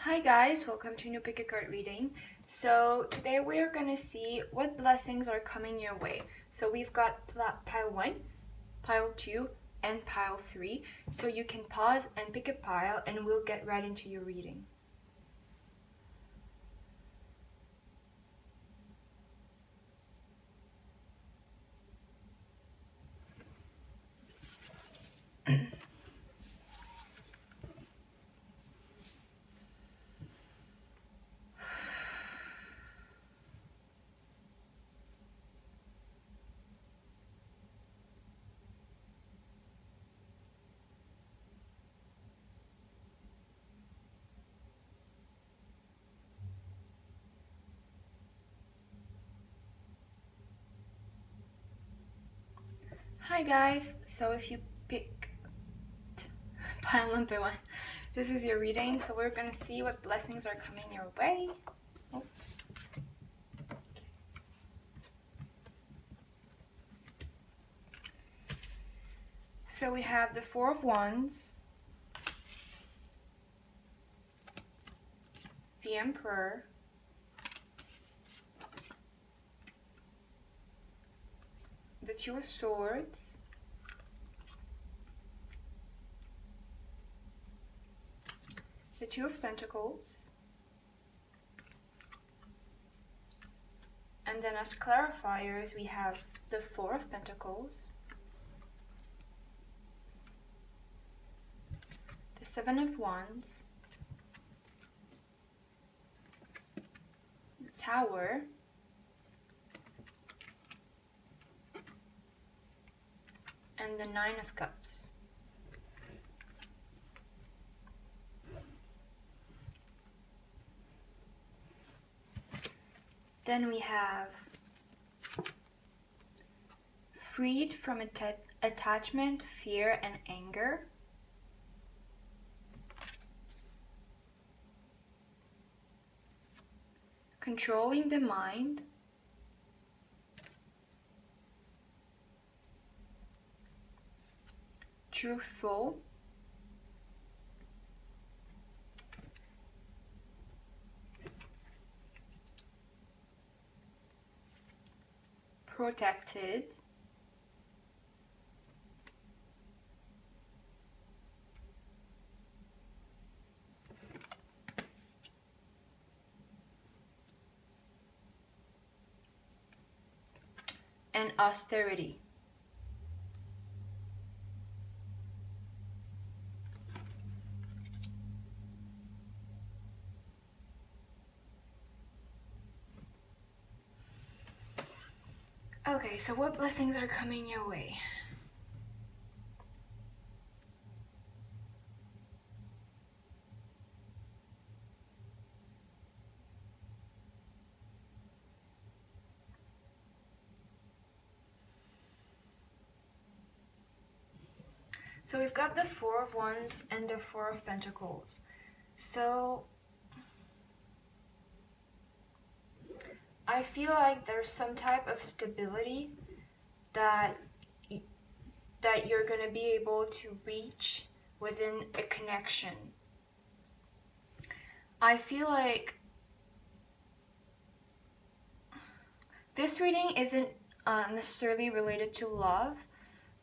Hi guys, welcome to new pick a card reading. So today we're gonna see what blessings are coming your way. So we've got pile 1, pile 2, and pile 3. So you can pause and pick a pile and we'll get right into your reading. Hi guys, so if you picked pile number 1, this is your reading. So we're gonna see what blessings are coming your way. Oh. So we have the 4 of Wands, the Emperor, the 2 of Swords, the 2 of Pentacles, and then as clarifiers we have the 4 of Pentacles, the 7 of Wands, the Tower, and the 9 of Cups. Then we have freed from attachment, fear, and anger. Controlling the mind. Truthful. Protected. And austerity. Okay, so what blessings are coming your way? So we've got the 4 of Wands and the 4 of Pentacles. So I feel like there's some type of stability that you're going to be able to reach within a connection. I feel like this reading isn't necessarily related to love,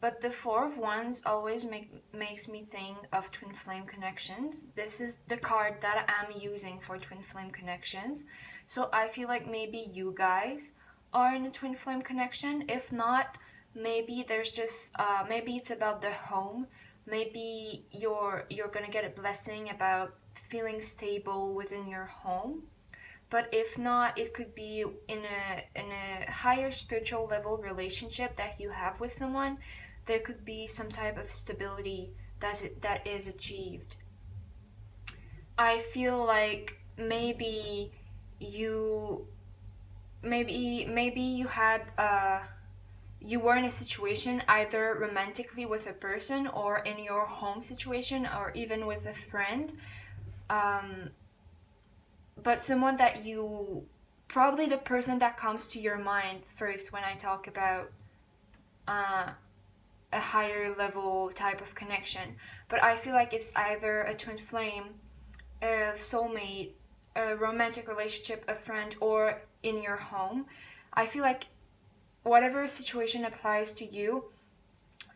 but the 4 of Wands always makes me think of twin flame connections. This is the card that I'm using for twin flame connections. So I feel like maybe you guys are in a twin flame connection. If not, maybe there's just maybe it's about the home. Maybe you're gonna get a blessing about feeling stable within your home. But if not, it could be in a higher spiritual level relationship that you have with someone. There could be some type of stability that is achieved. I feel like maybe you had you were in a situation either romantically with a person or in your home situation or even with a friend, but someone that you probably the person that comes to your mind first when I talk about a higher level type of connection. But I feel like it's either a twin flame a soulmate, a romantic relationship, a friend, or in your home, I feel like whatever situation applies to you,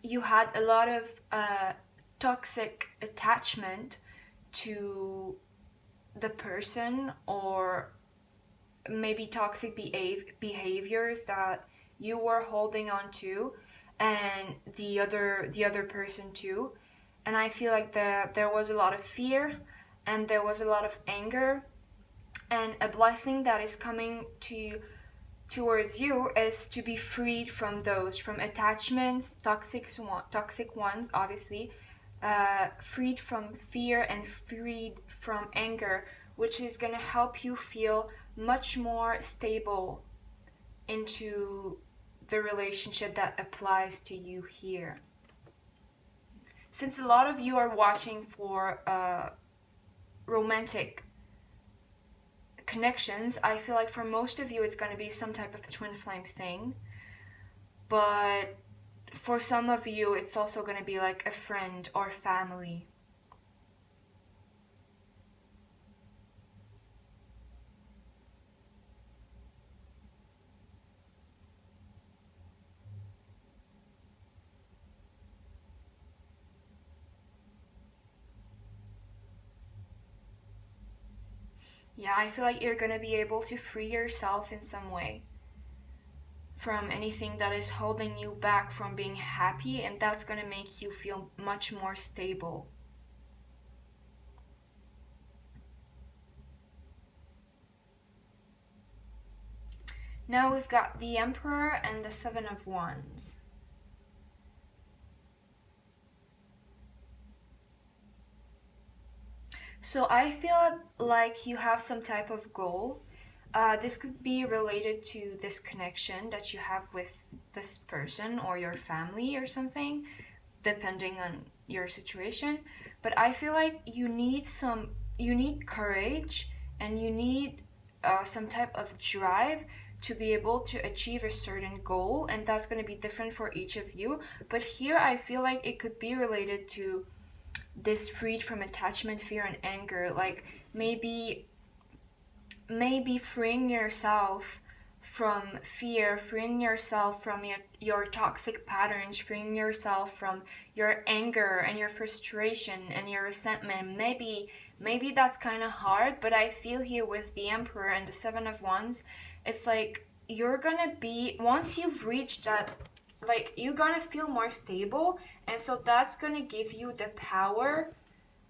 you had a lot of toxic attachment to the person, or maybe toxic behaviors that you were holding on to, and the other person too. And I feel like there was a lot of fear, and there was a lot of anger, and a blessing that is coming towards you is to be freed from those, from attachments, toxic ones, obviously, freed from fear and freed from anger, which is going to help you feel much more stable into the relationship that applies to you here. Since a lot of you are watching for romantic connections, I feel like for most of you it's going to be some type of twin flame thing. But for some of you, it's also going to be like a friend or family. Yeah, I feel like you're going to be able to free yourself in some way from anything that is holding you back from being happy, and that's going to make you feel much more stable. Now we've got the Emperor and the Seven of Wands. So I feel like you have some type of goal. This could be related to this connection that you have with this person or your family or something, depending on your situation. But I feel like you need courage, and you need some type of drive to be able to achieve a certain goal, and that's going to be different for each of you. But here I feel like it could be related to this freed from attachment, fear, and anger. Like maybe freeing yourself from fear, freeing yourself from your toxic patterns, freeing yourself from your anger and your frustration and your resentment. Maybe that's kind of hard, but I feel here with the Emperor and the Seven of Wands, it's like you're gonna be, once you've reached that, like you're gonna feel more stable, and so that's gonna give you the power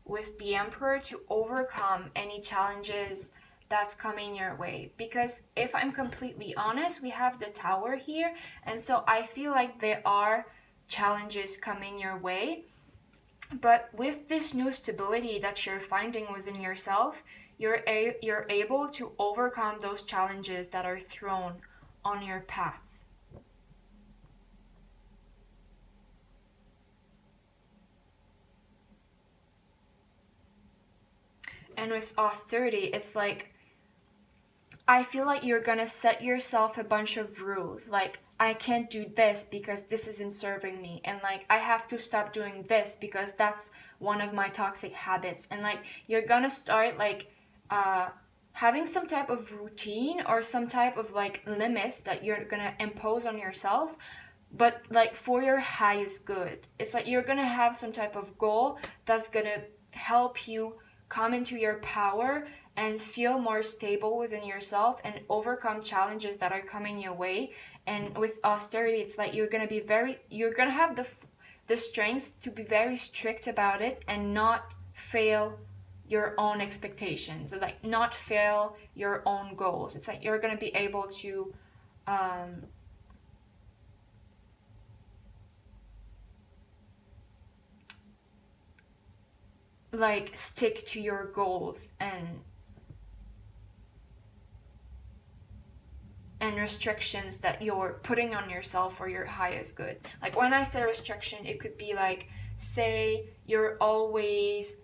with the Emperor to overcome any challenges that's coming your way. Because if I'm completely honest, we have the Tower here, and so I feel like there are challenges coming your way, but with this new stability that you're finding within yourself, you're able to overcome those challenges that are thrown on your path. And with austerity, it's like I feel like you're gonna set yourself a bunch of rules. Like, I can't do this because this isn't serving me. And like, I have to stop doing this because that's one of my toxic habits. And like, you're gonna start like having some type of routine or some type of like limits that you're gonna impose on yourself, but like for your highest good. It's like you're gonna have some type of goal that's gonna help you come into your power and feel more stable within yourself and overcome challenges that are coming your way. And with austerity, it's like you're gonna have the strength to be very strict about it and not fail your own expectations, like not fail your own goals. It's like you're gonna be able to like stick to your goals and restrictions that you're putting on yourself for your highest good. Like when I say restriction, it could be like, say you're always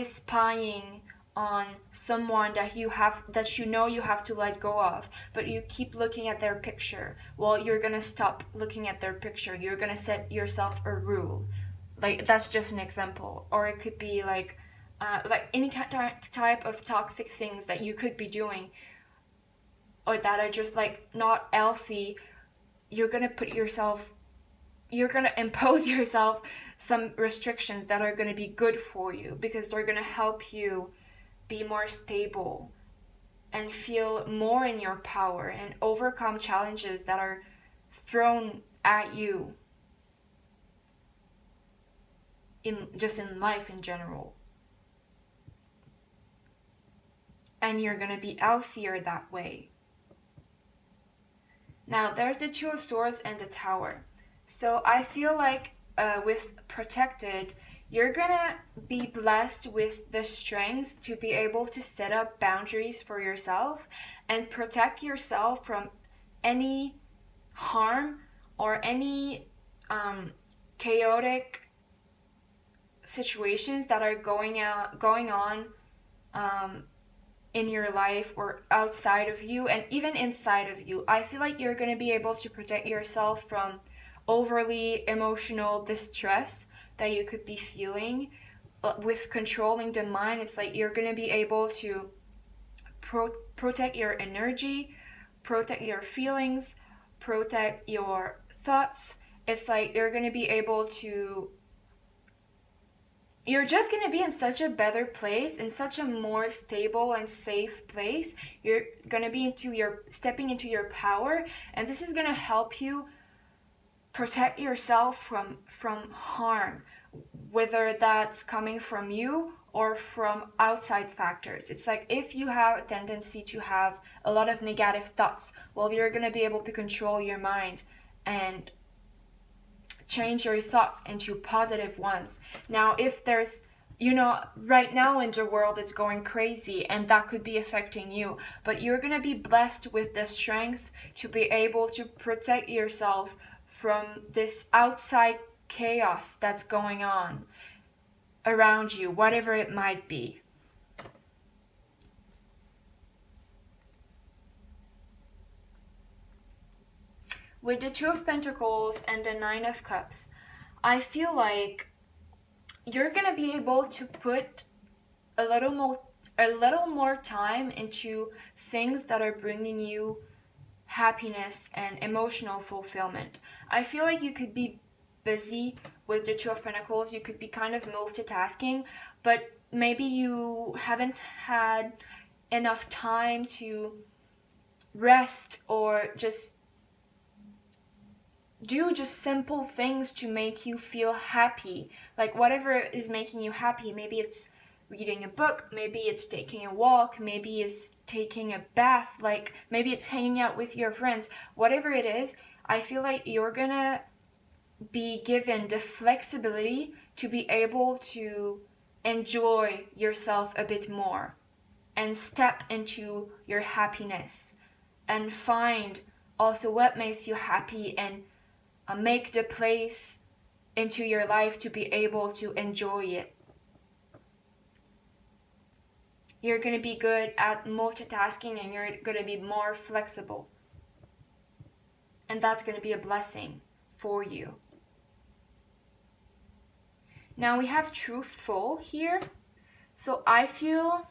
spying on someone that you know you have to let go of, but you keep looking at their picture. Well, you're gonna stop looking at their picture. You're gonna set yourself a rule. Like, that's just an example. Or it could be like like any type of toxic things that you could be doing or that are just like not healthy, you're gonna impose yourself some restrictions that are gonna be good for you, because they're gonna help you be more stable and feel more in your power and overcome challenges that are thrown at you in life in general. And you're gonna be healthier that way. Now there's the Two of Swords and the Tower. So I feel like with Protected, you're gonna be blessed with the strength to be able to set up boundaries for yourself and protect yourself from any harm or any chaotic situations that are going on in your life or outside of you and even inside of you. I feel like you're going to be able to protect yourself from overly emotional distress that you could be feeling. With controlling the mind, it's like you're going to be able to protect your energy, protect your feelings, protect your thoughts. It's like you're going to be able to you're just going to be in such a better place, in such a more stable and safe place. You're going to be stepping into your power, and this is going to help you protect yourself from harm, whether that's coming from you or from outside factors. It's like if you have a tendency to have a lot of negative thoughts, well, you're going to be able to control your mind and change your thoughts into positive ones. Now, if there's, right now in the world it's going crazy and that could be affecting you, but you're going to be blessed with the strength to be able to protect yourself from this outside chaos that's going on around you, whatever it might be. With the Two of Pentacles and the Nine of Cups, I feel like you're gonna be able to put a little more time into things that are bringing you happiness and emotional fulfillment. I feel like you could be busy with the Two of Pentacles, you could be kind of multitasking, but maybe you haven't had enough time to rest or just do just simple things to make you feel happy. Like whatever is making you happy, maybe it's reading a book, maybe it's taking a walk, maybe it's taking a bath, like maybe it's hanging out with your friends. Whatever it is, I feel like you're gonna be given the flexibility to be able to enjoy yourself a bit more and step into your happiness and find also what makes you happy and make the place into your life to be able to enjoy it. You're going to be good at multitasking and you're going to be more flexible. And that's going to be a blessing for you. Now we have truthful here. So I feel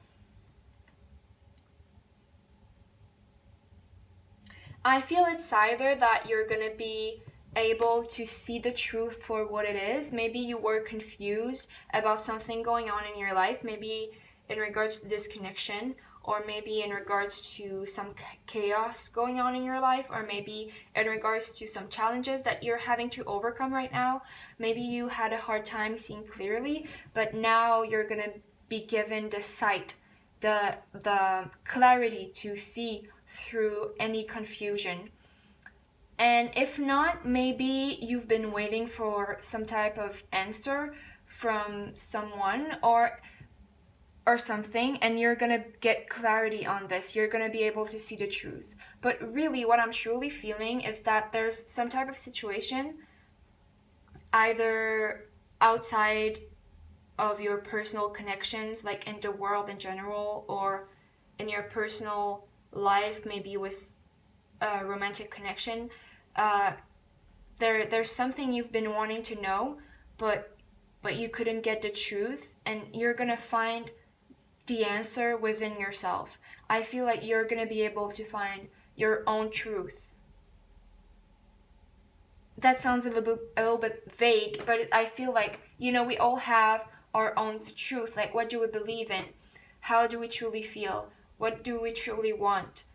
it's either that you're going to be able to see the truth for what it is. Maybe you were confused about something going on in your life, maybe in regards to this connection, or maybe in regards to some chaos going on in your life, or maybe in regards to some challenges that you're having to overcome right now. Maybe you had a hard time seeing clearly, but now you're gonna be given the sight, the clarity to see through any confusion. And if not, maybe you've been waiting for some type of answer from someone or something, and you're gonna get clarity on this. You're gonna be able to see the truth. But really, what I'm truly feeling is that there's some type of situation, either outside of your personal connections, like in the world in general, or in your personal life, maybe with a romantic connection. There's something you've been wanting to know, but but you couldn't get the truth, and you're gonna find the answer within yourself. I feel like you're gonna be able to find your own truth. That sounds a little bit vague, but I feel like, we all have our own truth. Like, what do we believe in? How do we truly feel? What do we truly want?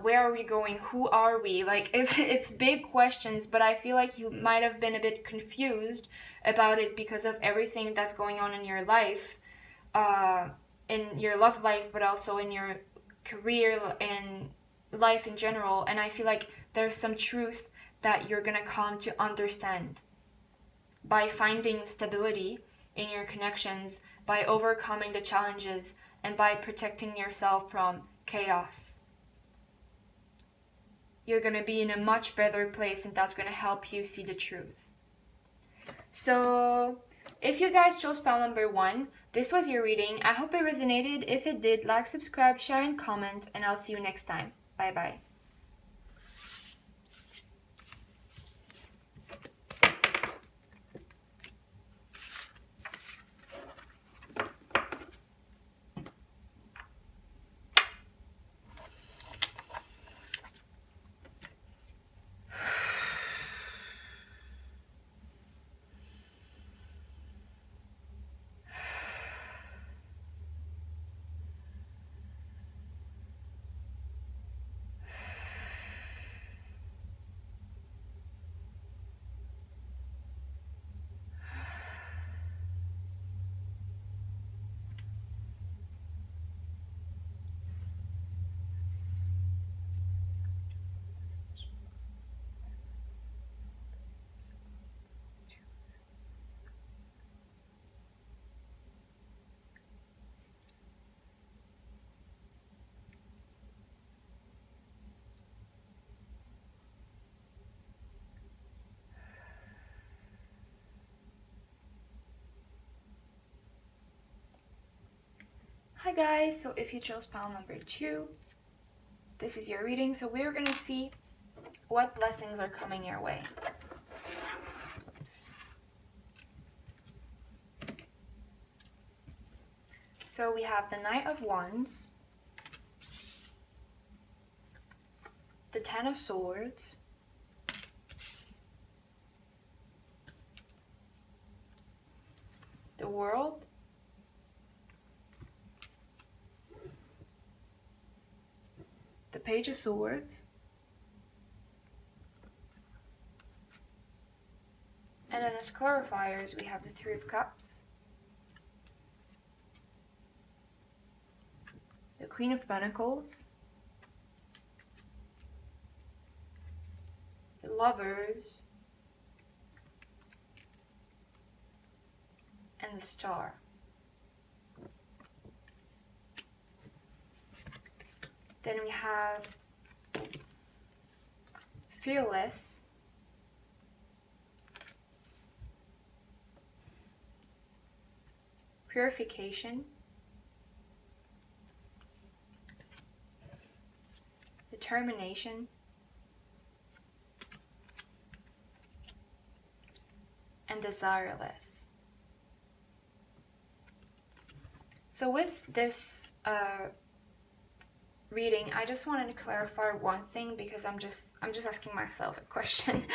Where are we going? Who are we? Like, it's big questions, but I feel like you might have been a bit confused about it because of everything that's going on in your life, in your love life, but also in your career and life in general. And I feel like there's some truth that you're gonna come to understand by finding stability in your connections, by overcoming the challenges, and by protecting yourself from chaos. You're gonna be in a much better place, and that's gonna help you see the truth. So, if you guys chose pile number 1, this was your reading. I hope it resonated. If it did, like, subscribe, share, and comment, and I'll see you next time. Bye bye. Hi guys, so if you chose pile number 2, this is your reading. So we're gonna see what blessings are coming your way. Oops. So we have the Knight of Wands, the Ten of Swords, the World, the Page of Swords, and then as clarifiers we have the Three of Cups, the Queen of Pentacles, the Lovers, and the Star. Then we have Fearless, Purification, Determination, and Desireless. So with this reading, I just wanted to clarify one thing because I'm just asking myself a question.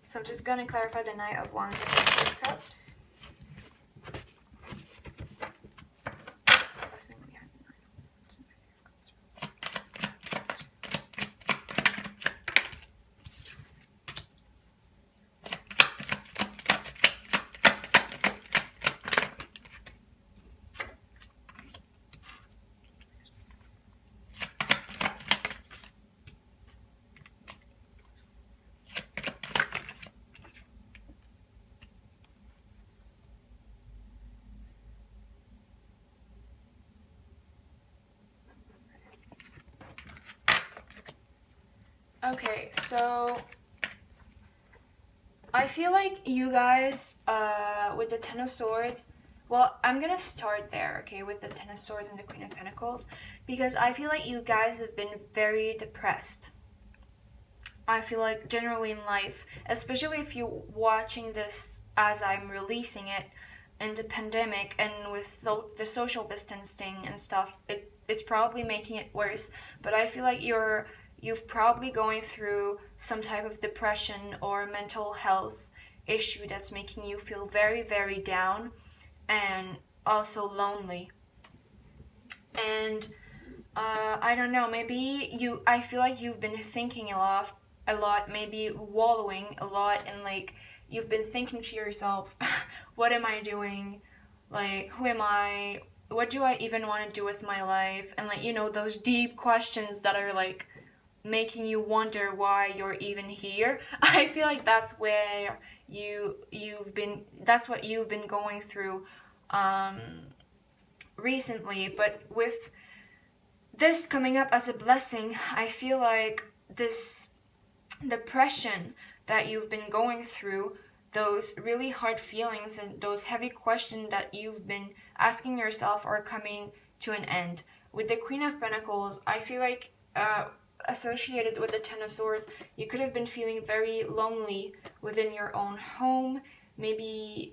So I'm just gonna clarify the Knight of Wands and the Page of Cups. Okay, so I feel like you guys, with the Ten of Swords, well, I'm gonna start there, okay, with the Ten of Swords and the Queen of Pentacles, because I feel like you guys have been very depressed. I feel like generally in life, especially if you're watching this as I'm releasing it, in the pandemic and with the social distancing and stuff, it's probably making it worse. But I feel like you've probably going through some type of depression or mental health issue that's making you feel very, very down and also lonely. And I don't know, I feel like you've been thinking a lot, maybe wallowing a lot, and like you've been thinking to yourself, what am I doing? Like, who am I? What do I even want to do with my life? And like, those deep questions that are like making you wonder why you're even here. I feel like that's where that's what you've been going through recently. But with this coming up as a blessing, I feel like this depression that you've been going through, those really hard feelings and those heavy questions that you've been asking yourself are coming to an end. With the Queen of Pentacles, I feel like associated with the Ten of Swords, you could have been feeling very lonely within your own home. Maybe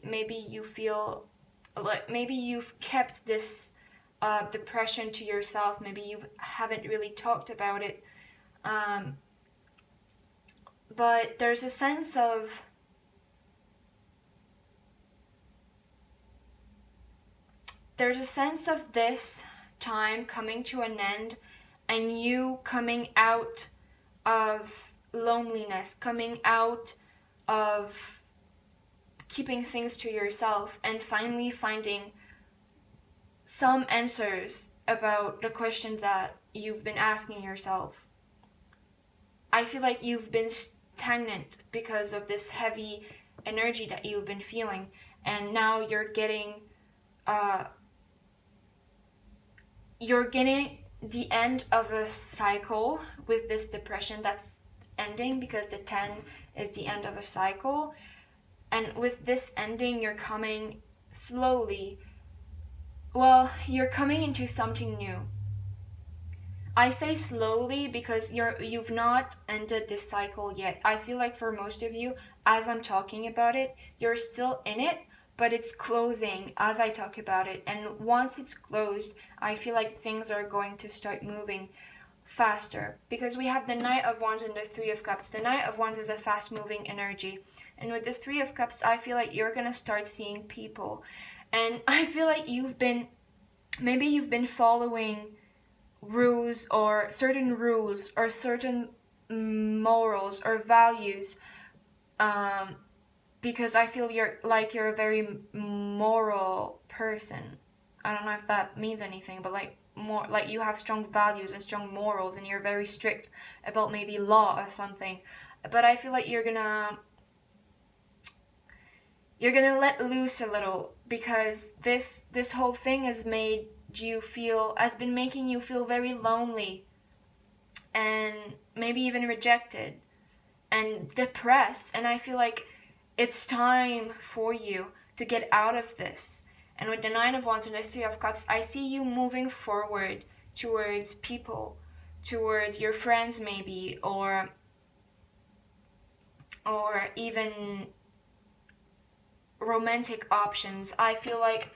you feel like maybe you've kept this depression to yourself. Maybe you haven't really talked about it. But there's a sense of this time coming to an end and you coming out of loneliness, coming out of keeping things to yourself, and finally finding some answers about the questions that you've been asking yourself. I feel like you've been stagnant because of this heavy energy that you've been feeling, and now you're getting the end of a cycle with this depression that's ending, because the 10 is the end of a cycle. And with this ending, you're coming slowly. Well, you're coming into something new. I say slowly because you've not ended this cycle yet. I feel like for most of you, as I'm talking about it, you're still in it, but it's closing as I talk about it. And once it's closed, I feel like things are going to start moving faster, because we have the Knight of Wands and the Three of Cups. The Knight of Wands is a fast-moving energy. And with the Three of Cups, I feel like you're going to start seeing people. And I feel like maybe you've been following rules or certain morals or values, because I feel you're a very moral person. I don't know if that means anything, but more like you have strong values and strong morals, and you're very strict about maybe law or something. But I feel like you're gonna let loose a little, because this whole thing has been making you feel very lonely and maybe even rejected and depressed. And I feel like it's time for you to get out of this. And with the Nine of Wands and the Three of Cups, I see you moving forward towards people, towards your friends maybe, or even romantic options. I feel like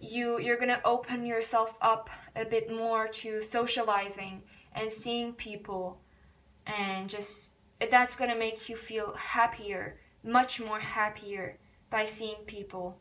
you're gonna open yourself up a bit more to socializing and seeing people, and just that's gonna make you feel happier, much more happier, by seeing people.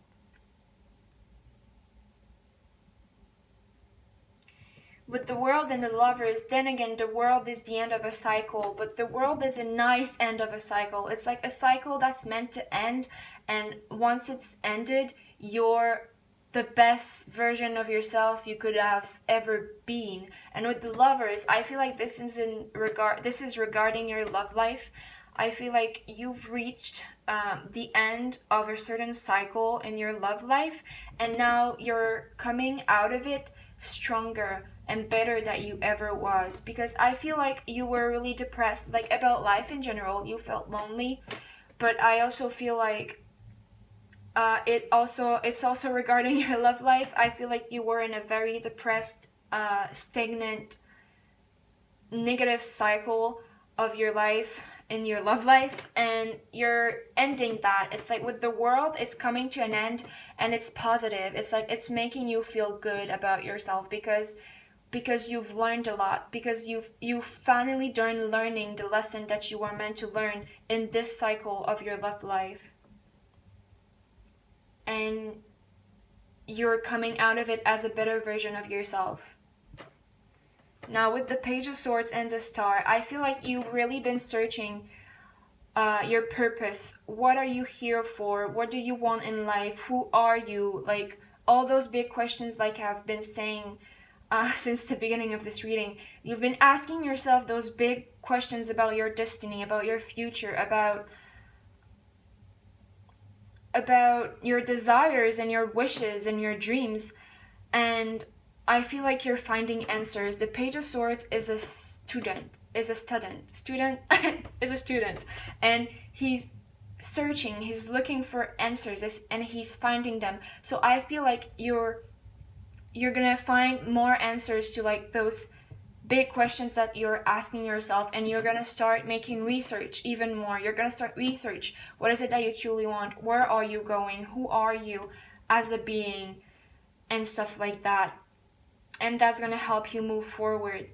With the World and the Lovers, then again, the World is the end of a cycle, but the World is a nice end of a cycle. It's like a cycle that's meant to end, and once it's ended, you're the best version of yourself you could have ever been. And with the Lovers, I feel like this is regarding your love life. I feel like you've reached the end of a certain cycle in your love life, and now you're coming out of it stronger and better than you ever was. Because I feel like you were really depressed, like about life in general. You felt lonely, but I also feel like it's also regarding your love life. I feel like you were in a very depressed, stagnant, negative cycle of your life, in your love life, and you're ending that. It's like with the world, it's coming to an end, and it's positive. It's like it's making you feel good about yourself because you've learned a lot, because you've finally done learning the lesson that you were meant to learn in this cycle of your love life, and you're coming out of it as a better version of yourself. Now with the Page of Swords and the Star, I feel like you've really been searching your purpose. What are you here for? What do you want in life? Who are you? Like all those big questions, like I've been saying since the beginning of this reading. You've been asking yourself those big questions about your destiny, about your future, about your desires and your wishes and your dreams. And I feel like you're finding answers. The Page of Swords is a student, and he's searching, he's looking for answers, and he's finding them. So I feel like you're gonna find more answers to like those big questions that you're asking yourself, and you're gonna start making research even more. You're gonna start research. What is it that you truly want? Where are you going? Who are you as a being? And stuff like that. And that's gonna help you move forward.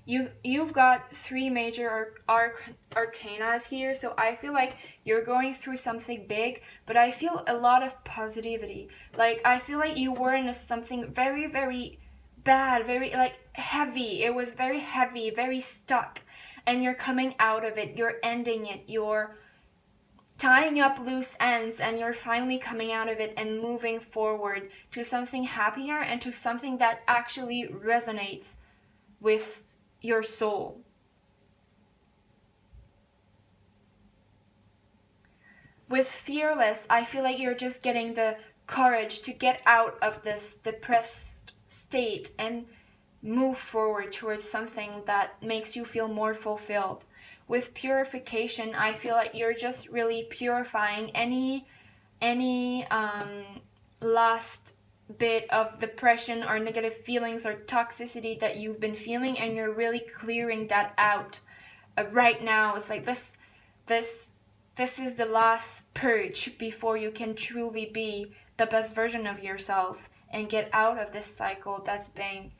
You've got 3 major arcanas here, so I feel like you're going through something big, but I feel a lot of positivity. Like I feel like you were in something very, very bad, very like heavy. It was very heavy, very stuck, and you're coming out of it. You're ending it. You're tying up loose ends, and you're finally coming out of it and moving forward to something happier and to something that actually resonates with your soul. With Fearless, I feel like you're just getting the courage to get out of this depressed state and move forward towards something that makes you feel more fulfilled. With Purification, I feel like you're just really purifying any last bit of depression or negative feelings or toxicity that you've been feeling, and you're really clearing that out right now. It's like this is the last purge before you can truly be the best version of yourself and get out of this cycle that's been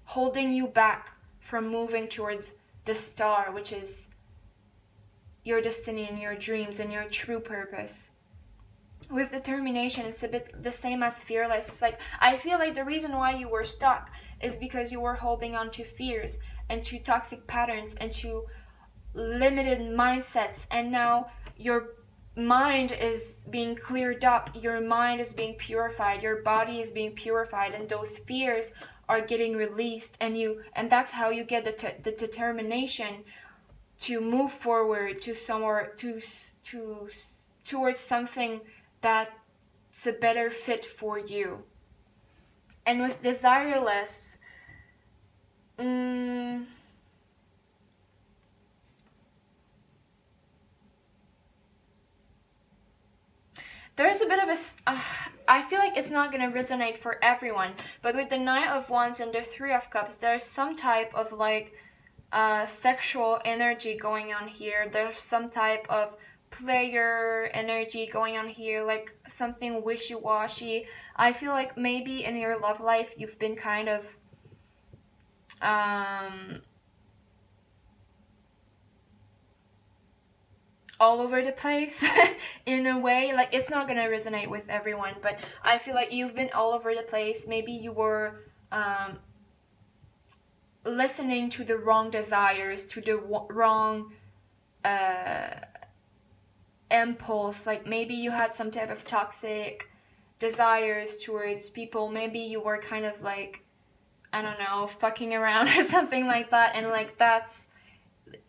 holding you back from moving towards the star, which is your destiny and your dreams and your true purpose. With Determination, it's a bit the same as Fearless. It's like, I feel like the reason why you were stuck is because you were holding on to fears and to toxic patterns and to limited mindsets, and now your mind is being cleared up, your mind is being purified, your body is being purified, and those fears are getting released, and that's how you get the determination to move forward to somewhere towards something that's a better fit for you. And with Desireless, there's a bit of I feel like it's not going to resonate for everyone, but with the Knight of Wands and the Three of Cups, there's some type of like sexual energy going on here. There's some type of player energy going on here, like something wishy-washy. I feel like maybe in your love life you've been kind of all over the place in a way. Like, it's not gonna resonate with everyone, but I feel like you've been all over the place. Maybe you were listening to the wrong desires, to the wrong impulse. Like, maybe you had some type of toxic desires towards people. Maybe you were kind of like, I don't know, fucking around or something like that, and like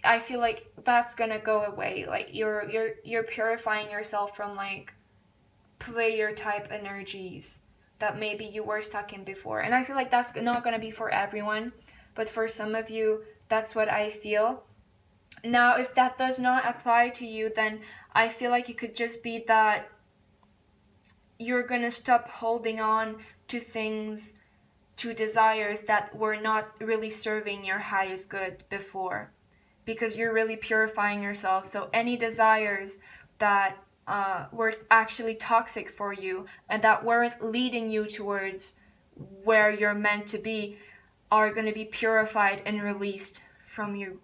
I feel like that's gonna go away. Like, you're purifying yourself from like player type energies that maybe you were stuck in before. And I feel like that's not gonna be for everyone, but for some of you, that's what I feel. Now, if that does not apply to you, then I feel like it could just be that you're gonna stop holding on to things, to desires that were not really serving your highest good before, because you're really purifying yourself. So any desires that were actually toxic for you and that weren't leading you towards where you're meant to be are going to be purified and released from you.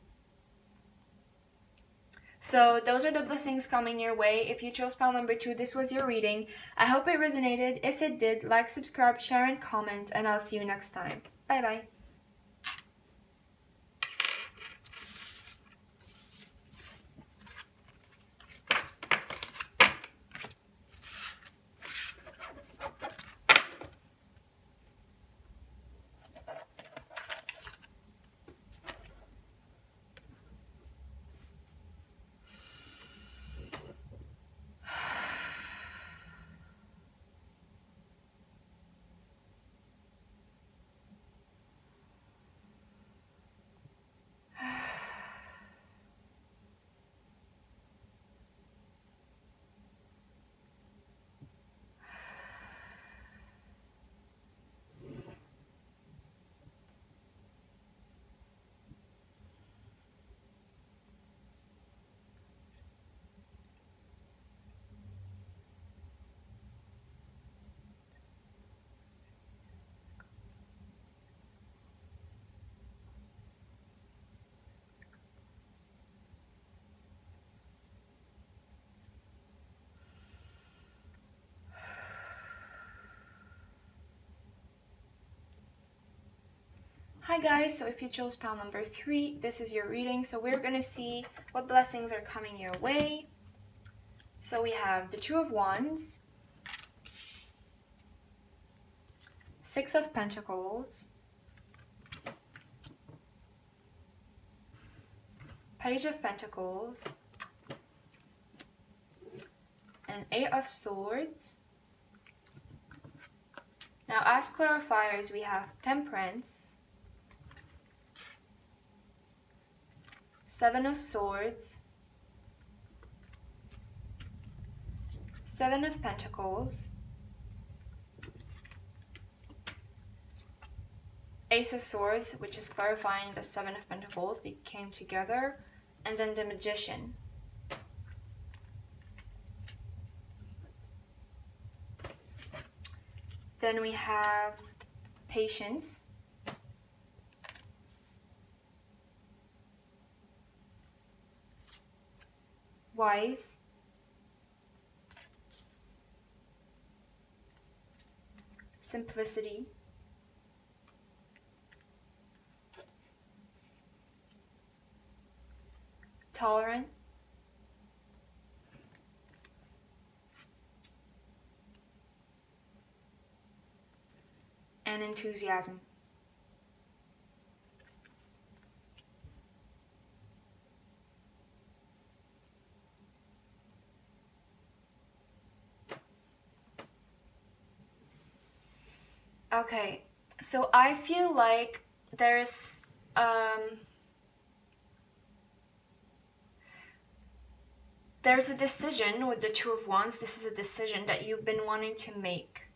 So those are the blessings coming your way. If you chose pile number 2, this was your reading. I hope it resonated. If it did, like, subscribe, share, and comment, and I'll see you next time. Bye bye. Hi guys, so if you chose pile number 3, this is your reading. So we're going to see what blessings are coming your way. So we have the 2 of Wands, 6 of Pentacles, Page of Pentacles, and 8 of Swords. Now as clarifiers, we have Temperance, 7 of Swords, 7 of Pentacles, Ace of Swords, which is clarifying the 7 of Pentacles, they came together, and then the Magician. Then we have Patience, Wise, Simplicity, Tolerant, and Enthusiasm. Okay, so I feel like there's a decision with the 2 of Wands. This is a decision that you've been wanting to make.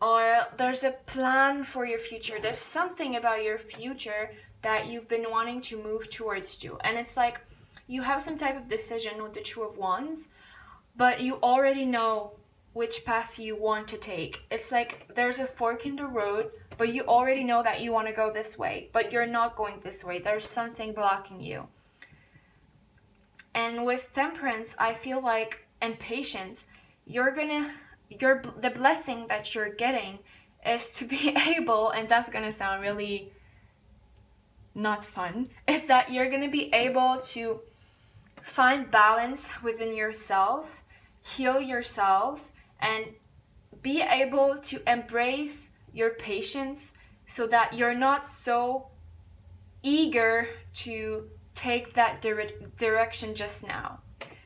Or there's a plan for your future. There's something about your future that you've been wanting to move towards to. And it's like you have some type of decision with the 2 of Wands, but you already know which path you want to take. It's like there's a fork in the road, but you already know that you want to go this way, but you're not going this way. There's something blocking you. And with Temperance, I feel like, and Patience, the blessing that you're getting is to be able, and that's gonna sound really not fun, is that you're gonna be able to find balance within yourself, heal yourself, and be able to embrace your patience so that you're not so eager to take that direction just now.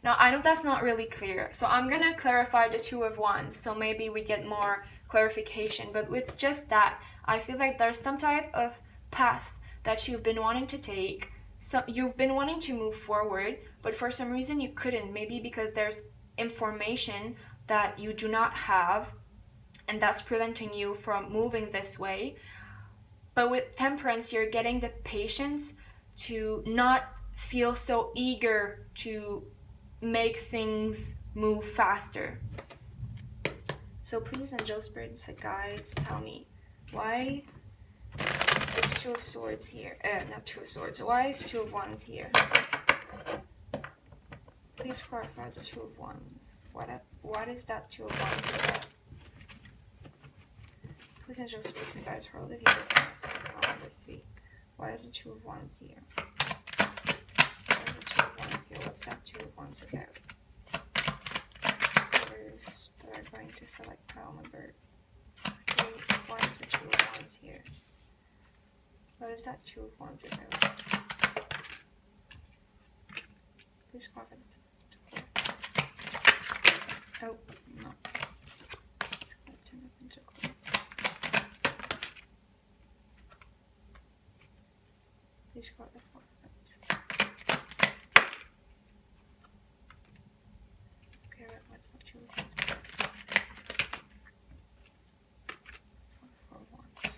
Now, I know that's not really clear, so I'm gonna clarify the 2 of Wands, so maybe we get more clarification. But with just that, I feel like there's some type of path that you've been wanting to take. So you've been wanting to move forward, but for some reason you couldn't. Maybe because there's information that you do not have, and that's preventing you from moving this way. But with temperance, you're getting the patience to not feel so eager to make things move faster. So please, angel spirits and guides, tell me, why is Two of Swords here? Not Two of Swords. Why is Two of Wands here? Please clarify the Two of Wands. What is that Two of Wands about? Please, angel spirits and guides, for all the viewers in pile number 3. Why is the Two of Wands here? Why is the Two of Wands here? What's that Two of Wands about? Viewers that are going to select pile number 3. Why is the Two of Wands here? What is that Two of Wands about? Please comment. Oh, no. Let's turn up into clothes. Please call the Four of Cups. Okay, what's that Two of Wands about? Four of Wands.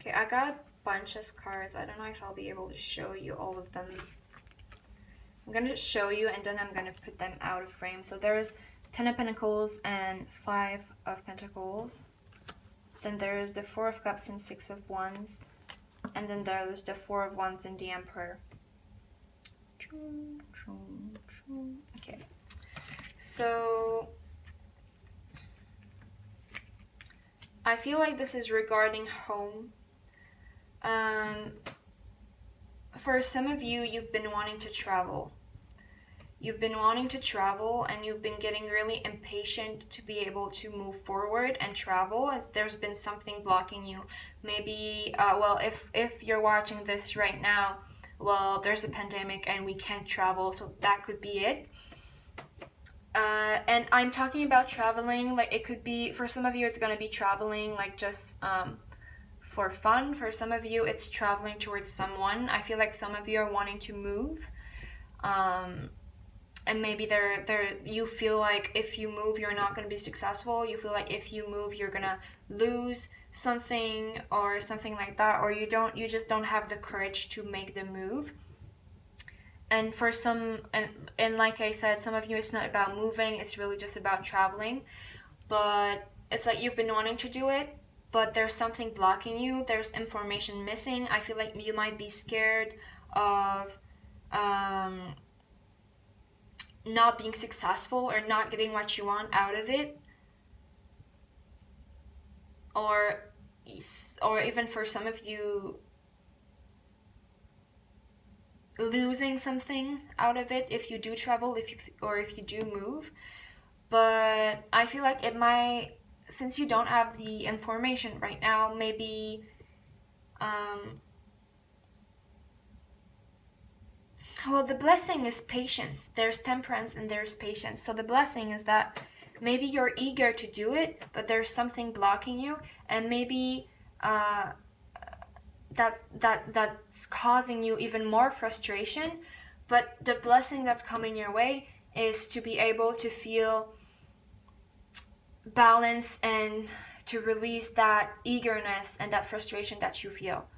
Okay, I got a bunch of cards. I don't know if I'll be able to show you all of them. I'm going to show you and then I'm going to put them out of frame. So there's 10 of Pentacles and 5 of Pentacles. Then there's the 4 of Cups and 6 of Wands. And then there's the 4 of Wands and the Emperor. Okay. So I feel like this is regarding home. For some of you, you've been wanting to travel. You've been wanting to travel and you've been getting really impatient to be able to move forward and travel, as there's been something blocking you. Maybe, well, if you're watching this right now, well, there's a pandemic and we can't travel, so that could be it. And I'm talking about traveling, like it could be, for some of you, it's going to be traveling, like just, for fun. For some of you, it's traveling towards someone. I feel like some of you are wanting to move, and maybe you feel like if you move, you're not going to be successful. You feel like if you move, you're gonna lose something or something like that, or you just don't have the courage to make the move. And for some, and like I said, some of you, it's not about moving, it's really just about traveling. But it's like you've been wanting to do it, but there's something blocking you. There's information missing. I feel like you might be scared of not being successful or not getting what you want out of it. Or even for some of you, losing something out of it if you do travel, if you do move. But I feel like it might, since you don't have the information right now, maybe well, the blessing is patience. There's temperance and there's patience. So the blessing is that maybe you're eager to do it, but there's something blocking you, and maybe that's causing you even more frustration. But the blessing that's coming your way is to be able to feel balance and to release that eagerness and that frustration that you feel.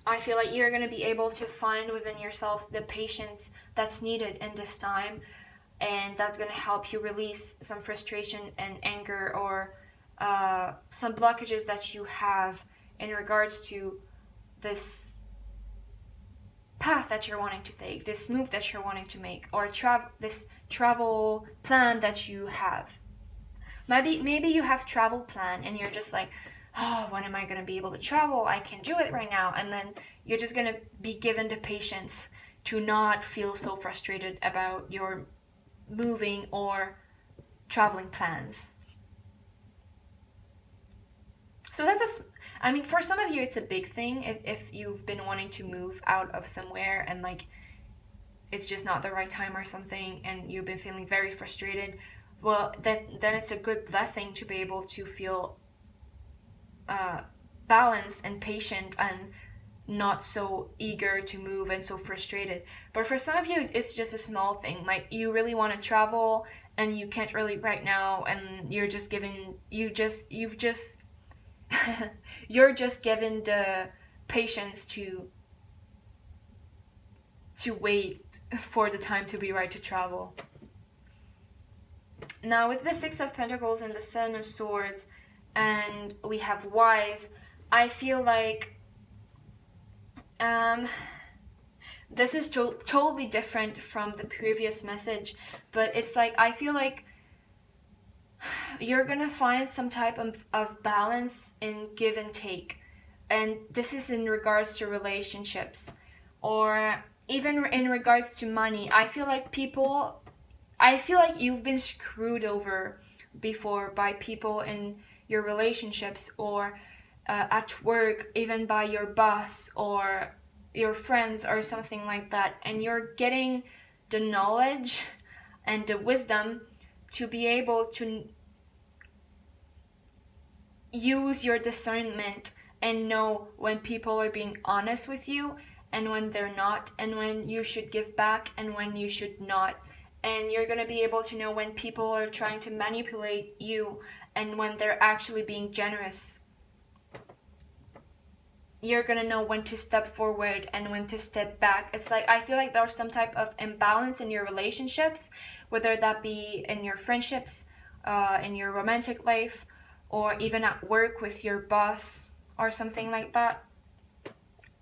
I feel like you're going to be able to find within yourselves the patience that's needed in this time, and that's going to help you release some frustration and anger, or some blockages that you have in regards to this path that you're wanting to take, this move that you're wanting to make, or this travel plan that you have. Maybe you have travel plan and you're just like, oh, when am I going to be able to travel? I can do it right now. And then you're just going to be given the patience to not feel so frustrated about your moving or traveling plans. So that's for some of you, it's a big thing if you've been wanting to move out of somewhere and like it's just not the right time or something, and you've been feeling very frustrated. Well, then it's a good blessing to be able to feel balanced and patient and not so eager to move and so frustrated. But for some of you, it's just a small thing. Like you really want to travel and you can't really right now, and you're just given you're just given the patience to wait for the time to be right to travel. Now with the Six of Pentacles and the Seven of Swords, and we have Wise, I feel like this is totally different from the previous message, but it's like I feel like you're gonna find some type of balance in give and take, and this is in regards to relationships, or even in regards to money. I feel like you've been screwed over before by people in your relationships, or at work, even by your boss or your friends or something like that, and you're getting the knowledge and the wisdom to be able to use your discernment and know when people are being honest with you and when they're not, and when you should give back and when you should not. And you're going to be able to know when people are trying to manipulate you and when they're actually being generous. You're going to know when to step forward and when to step back. It's like I feel like there's some type of imbalance in your relationships, whether that be in your friendships, in your romantic life, or even at work with your boss or something like that.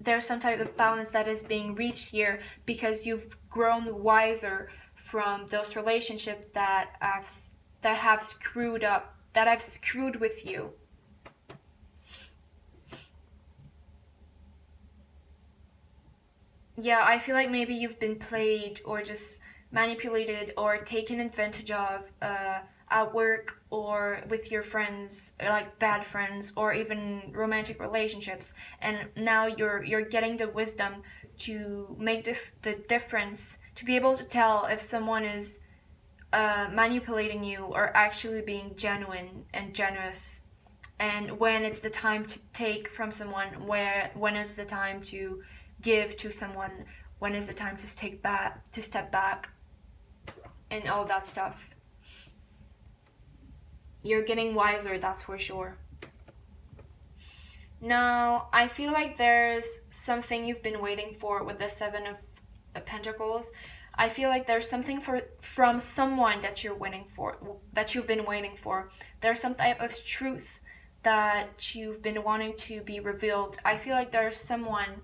There's some type of balance that is being reached here because you've grown wiser from those relationships that have screwed up, that have screwed with you. Yeah, I feel like maybe you've been played or just manipulated or taken advantage of at work or with your friends, like bad friends or even romantic relationships, and now you're getting the wisdom to make the difference, to be able to tell if someone is manipulating you or actually being genuine and generous, and when it's the time to take from someone, when it's the time to give to someone, when is the time to step back, and all that stuff. You're getting wiser, that's for sure. Now, I feel like there's something you've been waiting for with the Seven of Pentacles. I feel like there's something from someone that you've been waiting for. There's some type of truth that you've been wanting to be revealed. I feel like there's someone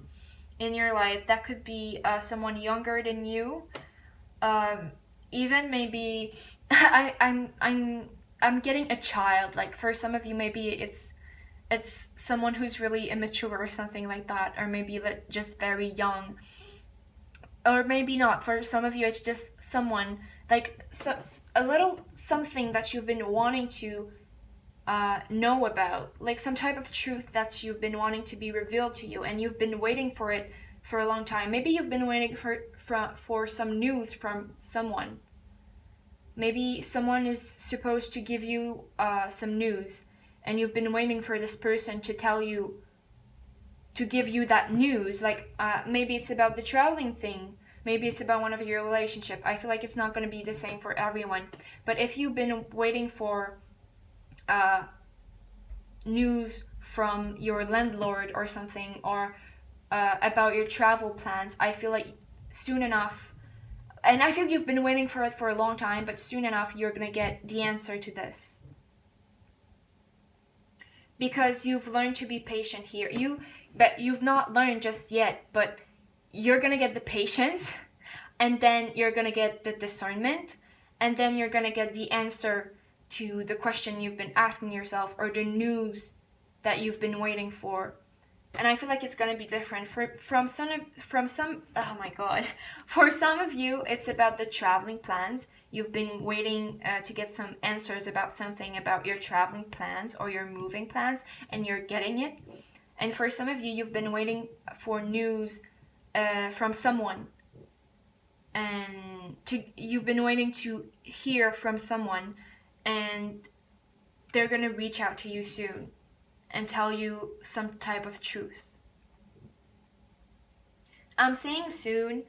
in your life that could be someone younger than you, even maybe I'm getting a child. Like for some of you, maybe it's someone who's really immature or something like that, or maybe just very young, or maybe not. For some of you, it's just someone like a little something that you've been wanting to know about, like some type of truth that you've been wanting to be revealed to you, and you've been waiting for it for a long time. Maybe you've been waiting for some news from someone. Maybe someone is supposed to give you some news, and you've been waiting for this person to give you that news. Like maybe it's about the traveling thing. Maybe it's about one of your relationship. I feel like it's not going to be the same for everyone. But if you've been waiting for news from your landlord or something, or about your travel plans, I feel like soon enough, and I feel you've been waiting for it for a long time, but soon enough you're gonna get the answer to this, because you've learned to be patient here. But you've not learned just yet, but you're gonna get the patience, and then you're gonna get the discernment, and then you're gonna get the answer to the question you've been asking yourself, or the news that you've been waiting for. And I feel like it's gonna be different from some. Oh my god, for some of you, it's about the traveling plans. You've been waiting to get some answers about something about your traveling plans or your moving plans, and you're getting it. And for some of you, you've been waiting for news from someone, and you've been waiting to hear from someone, and they're gonna reach out to you soon and tell you some type of truth. I'm saying soon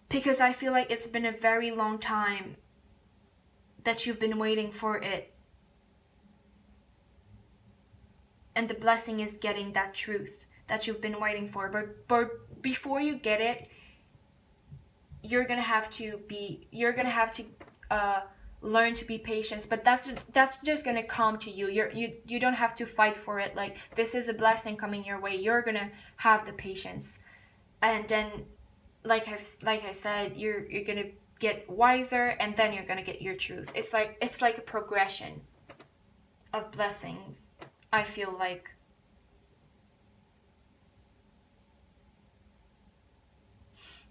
because I feel like it's been a very long time that you've been waiting for it. And the blessing is getting that truth that you've been waiting for. But before you get it, you're gonna have to learn to be patient. But that's just gonna come to you. You don't have to fight for it. Like, this is a blessing coming your way. You're gonna have the patience, and then, like I said, you're gonna get wiser, and then you're gonna get your truth. It's like a progression of blessings, I feel like.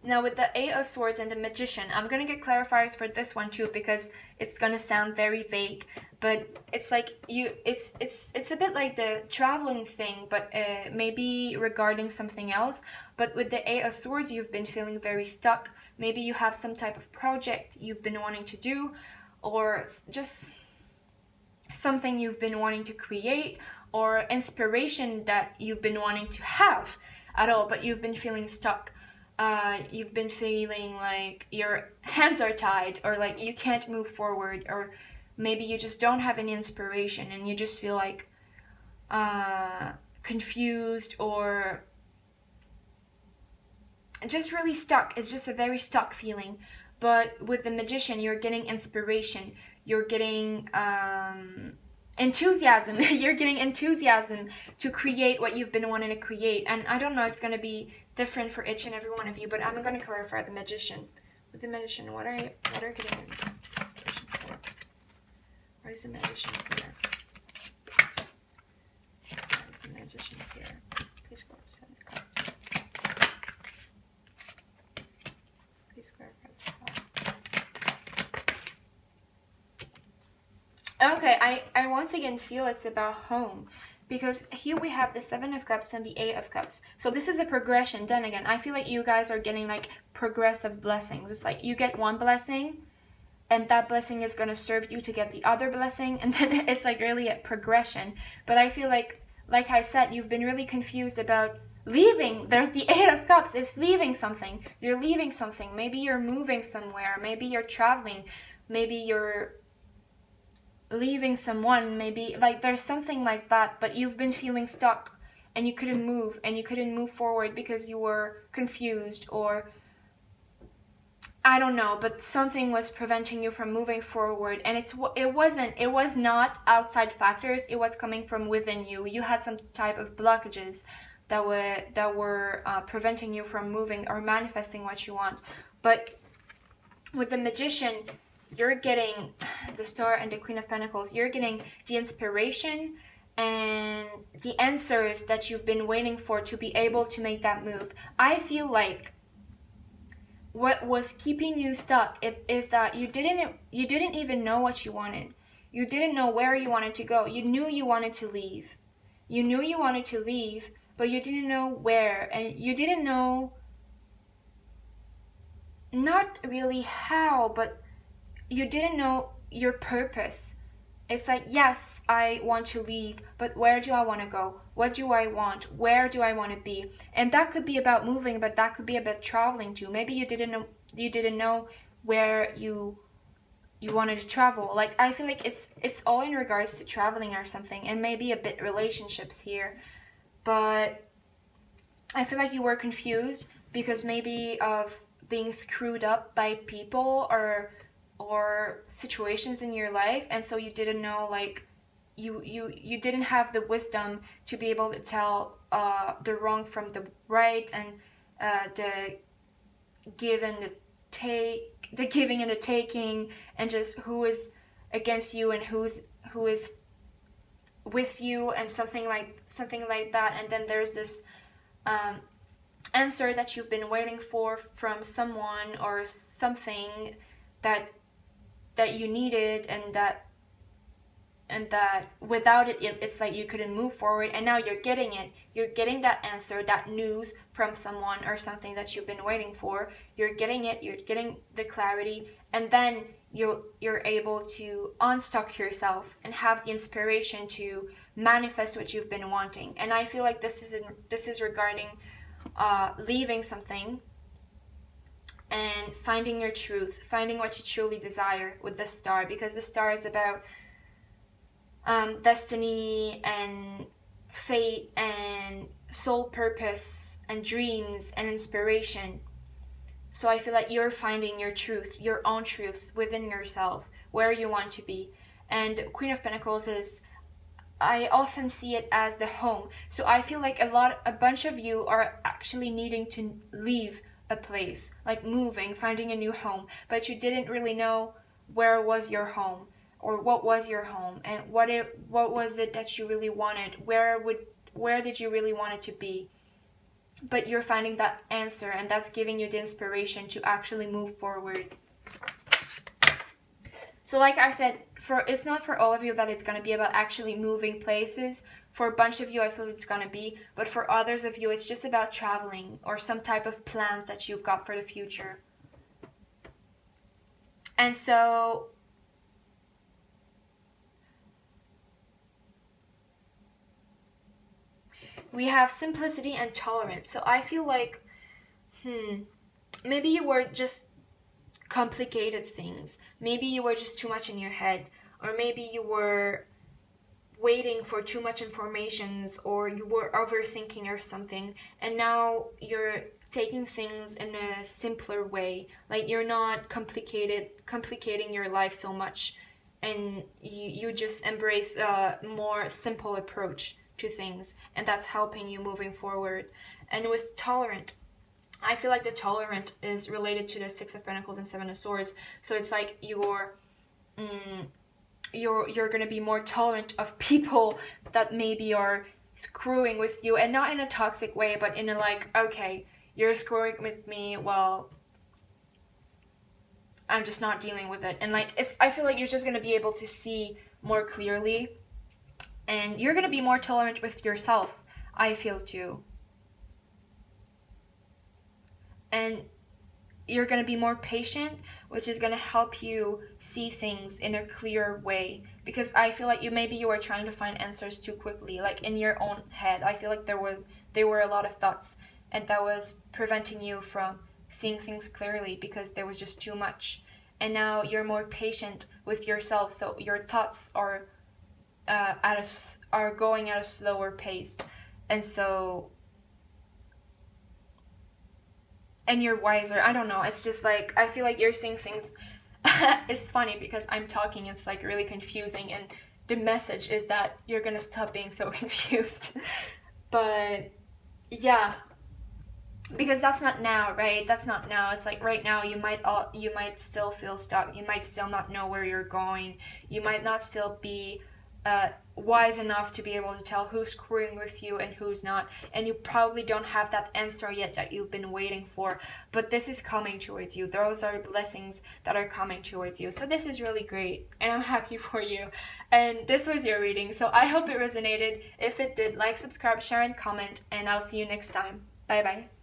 Now with the Eight of Swords and the Magician, I'm gonna get clarifiers for this one too, because it's gonna sound very vague, but it's like it's a bit like the traveling thing, but maybe regarding something else. But with the Eight of Swords, you've been feeling very stuck. Maybe you have some type of project you've been wanting to do, or just something you've been wanting to create, or inspiration that you've been wanting to have at all, but you've been feeling stuck. You've been feeling like your hands are tied, or like you can't move forward, or maybe you just don't have any inspiration and you just feel like confused, or just really stuck. It's just a very stuck feeling. But with the Magician, you're getting inspiration, you're getting enthusiasm. You're getting enthusiasm to create what you've been wanting to create. And I don't know, it's going to be different for each and every one of you, but I'm going to clarify the Magician. With the Magician, what are getting inspiration for? Where is the Magician here? Where is the Magician here? Please go to 7 cards. Please clarify this. Okay, I once again feel it's about home, because here we have the 7 of Cups and the 8 of Cups. So this is a progression. Then again, I feel like you guys are getting like progressive blessings. It's like you get one blessing, and that blessing is going to serve you to get the other blessing, and then it's like really a progression. But I feel like I said, you've been really confused about leaving. There's the 8 of Cups. It's leaving something. You're leaving something. Maybe you're moving somewhere. Maybe you're traveling. Maybe you're leaving someone. Maybe like there's something like that, but you've been feeling stuck and you couldn't move forward because you were confused, or I don't know, but something was preventing you from moving forward. And it was not outside factors. It was coming from within you. You had some type of blockages that were preventing you from moving or manifesting what you want. But with the Magician, you're getting the Star and the Queen of Pentacles. You're getting the inspiration and the answers that you've been waiting for to be able to make that move. I feel like what was keeping you stuck is that you didn't even know what you wanted. You didn't know where you wanted to go. You knew you wanted to leave. You knew you wanted to leave, but you didn't know where, and you didn't know, not really how, but you didn't know your purpose. It's like, yes, I want to leave, but where do I want to go? What do I want? Where do I want to be? And that could be about moving, but that could be about traveling too. Maybe you didn't know where you wanted to travel. Like, I feel like it's all in regards to traveling or something, and maybe a bit relationships here. But I feel like you were confused because maybe of being screwed up by people or situations in your life, and so you didn't know, like, you didn't have the wisdom to be able to tell the wrong from the right, and the give and the take, the giving and the taking, and just who is against you and who is with you, and something like that. And then there's this answer that you've been waiting for from someone or something that you needed, and that without it, it's like you couldn't move forward. And now you're getting it. You're getting that answer, that news from someone or something that you've been waiting for. You're getting it. You're getting the clarity, and then you're able to unstuck yourself and have the inspiration to manifest what you've been wanting. And I feel like this is regarding leaving something and finding your truth, finding what you truly desire with the star, because the star is about destiny and fate and soul purpose and dreams and inspiration. So I feel like you're finding your truth, your own truth within yourself, where you want to be. And Queen of Pentacles is, I often see it as the home. So I feel like a bunch of you are actually needing to leave a place, like moving, finding a new home, but you didn't really know where was your home, or what was your home, and what was it that you really wanted, where did you really want it to be. But you're finding that answer, and that's giving you the inspiration to actually move forward. So like I said, it's not for all of you that it's going to be about actually moving places. For a bunch of you, I feel it's going to be. But for others of you, it's just about traveling or some type of plans that you've got for the future. And so we have simplicity and tolerance. So I feel like, maybe you were just complicated things. Maybe you were just too much in your head, or maybe you were waiting for too much information, or you were overthinking or something, and now you're taking things in a simpler way. Like you're not complicating your life so much, and you just embrace a more simple approach to things, and that's helping you moving forward. And with tolerant, I feel like the tolerant is related to the Six of Pentacles and Seven of Swords. So it's like you're gonna be more tolerant of people that maybe are screwing with you, and not in a toxic way, but in a like, okay, you're screwing with me, well, I'm just not dealing with it. And like, I feel like you're just gonna be able to see more clearly, and you're gonna be more tolerant with yourself, I feel too. And you're going to be more patient, which is going to help you see things in a clear way. Because I feel like you were trying to find answers too quickly, like in your own head. I feel like there were a lot of thoughts, and that was preventing you from seeing things clearly because there was just too much. And now you're more patient with yourself, so your thoughts are going at a slower pace, and you're wiser. I don't know. It's just like, I feel like you're seeing things. It's funny because I'm talking, it's like really confusing, and the message is that you're gonna stop being so confused. But yeah, because that's not now, right? That's not now. It's like right now you might still feel stuck. You might still not know where you're going. You might not still be wise enough to be able to tell who's screwing with you and who's not, and you probably don't have that answer yet that you've been waiting for, but this is coming towards you. Those are blessings that are coming towards you, so this is really great, and I'm happy for you. And this was your reading, so I hope it resonated. If it did, like, subscribe, share, and comment, and I'll see you next time. Bye bye.